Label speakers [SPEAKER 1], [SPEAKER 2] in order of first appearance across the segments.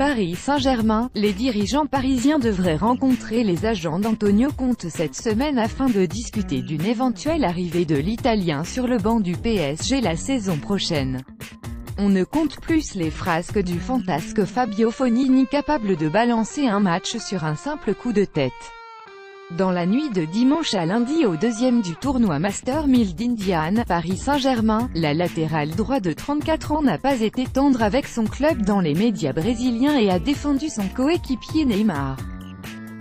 [SPEAKER 1] Paris Saint-Germain, les dirigeants parisiens devraient rencontrer les agents d'Antonio Conte cette semaine afin de discuter d'une éventuelle arrivée de l'Italien sur le banc du PSG la saison prochaine. On ne compte plus les frasques du fantasque Fabio Fognini capable de balancer un match sur un simple coup de tête. Dans la nuit de dimanche à lundi au deuxième du tournoi Master 1000 d'Indian, Paris Saint-Germain, la latérale droit de 34 ans n'a pas été tendre avec son club dans les médias brésiliens et a défendu son coéquipier Neymar.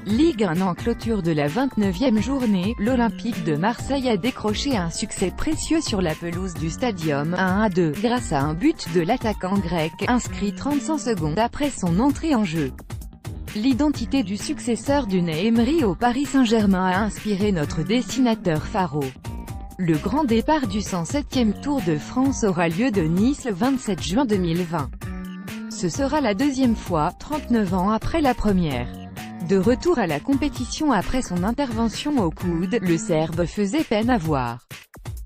[SPEAKER 1] Ligue 1 en clôture de la 29e journée, l'Olympique de Marseille a décroché un succès précieux sur la pelouse du Stadium 1-2, grâce à un but de l'attaquant grec, inscrit 35 secondes après son entrée en jeu. L'identité du successeur d'Unai Emery au Paris Saint-Germain a inspiré notre dessinateur Faro. Le grand départ du 107e Tour de France aura lieu de Nice le 27 juin 2020. Ce sera la deuxième fois, 39 ans après la première. De retour à la compétition après son intervention au coude, le Serbe faisait peine à voir.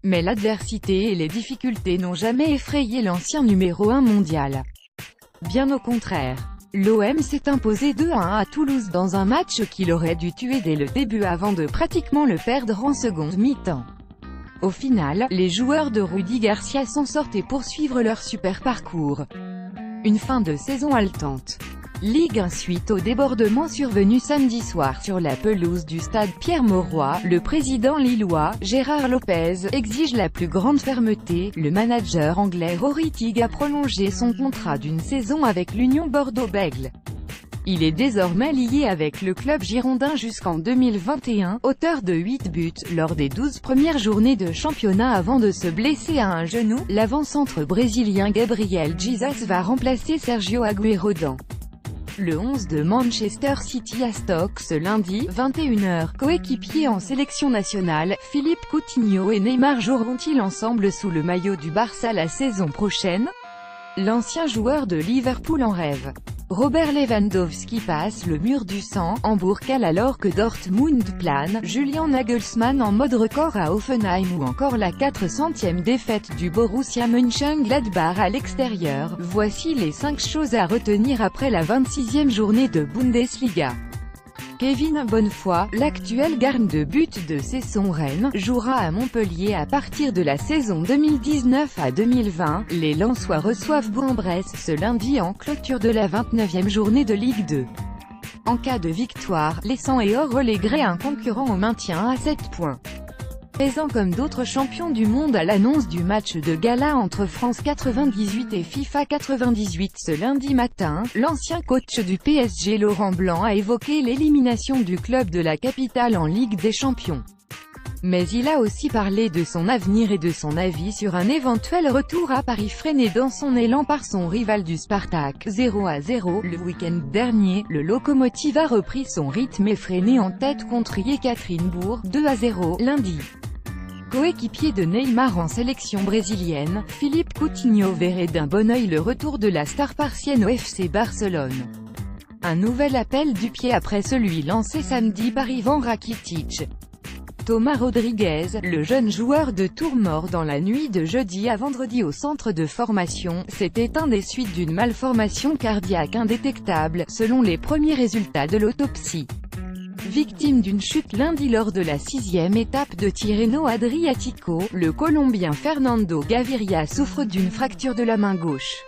[SPEAKER 1] Mais l'adversité et les difficultés n'ont jamais effrayé l'ancien numéro 1 mondial. Bien au contraire. L'OM s'est imposé 2-1 à Toulouse dans un match qu'il aurait dû tuer dès le début avant de pratiquement le perdre en seconde mi-temps. Au final, les joueurs de Rudy Garcia s'en sortent et poursuivent leur super parcours. Une fin de saison haletante. Ligue 1 suite au débordement survenu samedi soir sur la pelouse du stade Pierre-Mauroy, le président lillois, Gérard Lopez, exige la plus grande fermeté. Le manager anglais Rory Tigg a prolongé son contrat d'une saison avec l'Union Bordeaux-Bègles. Il est désormais lié avec le club girondin jusqu'en 2021, auteur de 8 buts, lors des 12 premières journées de championnat avant de se blesser à un genou. L'avant-centre brésilien Gabriel Jesus va remplacer Sergio Agüero dans le 11 de Manchester City à Stoke ce lundi, 21h. Coéquipiers en sélection nationale, Philippe Coutinho et Neymar joueront-ils ensemble sous le maillot du Barça la saison prochaine? L'ancien joueur de Liverpool en rêve. Robert Lewandowski passe le mur du 100, Hambourg cale alors que Dortmund plane, Julian Nagelsmann en mode record à Hoffenheim ou encore la 400e défaite du Borussia Mönchengladbach à l'extérieur. Voici les 5 choses à retenir après la 26e journée de Bundesliga. Kevin Bonnefoy, l'actuel gardien de but de Cesson Rennes, jouera à Montpellier à partir de la saison 2019 à 2020. Les Lensois reçoivent Bourg-en-Bresse ce lundi en clôture de la 29e journée de Ligue 2. En cas de victoire, les 100 et or relègueraient un concurrent au maintien à 7 points. Présent comme d'autres champions du monde à l'annonce du match de gala entre France 98 et FIFA 98 ce lundi matin, l'ancien coach du PSG Laurent Blanc a évoqué l'élimination du club de la capitale en Ligue des Champions. Mais il a aussi parlé de son avenir et de son avis sur un éventuel retour à Paris freiné dans son élan par son rival du Spartak, 0-0. Le week-end dernier, le Lokomotiv a repris son rythme effréné en tête contre Yekaterinbourg, 2-0, lundi. Coéquipier de Neymar en sélection brésilienne, Philippe Coutinho verrait d'un bon œil le retour de la star parisienne au FC Barcelone. Un nouvel appel du pied après celui lancé samedi par Ivan Rakitic. Thomas Rodriguez, le jeune joueur de Tourmort dans la nuit de jeudi à vendredi au centre de formation, s'est éteint des suites d'une malformation cardiaque indétectable, selon les premiers résultats de l'autopsie. Victime d'une chute lundi lors de la 6e étape de Tirreno Adriatico, le Colombien Fernando Gaviria souffre d'une fracture de la main gauche.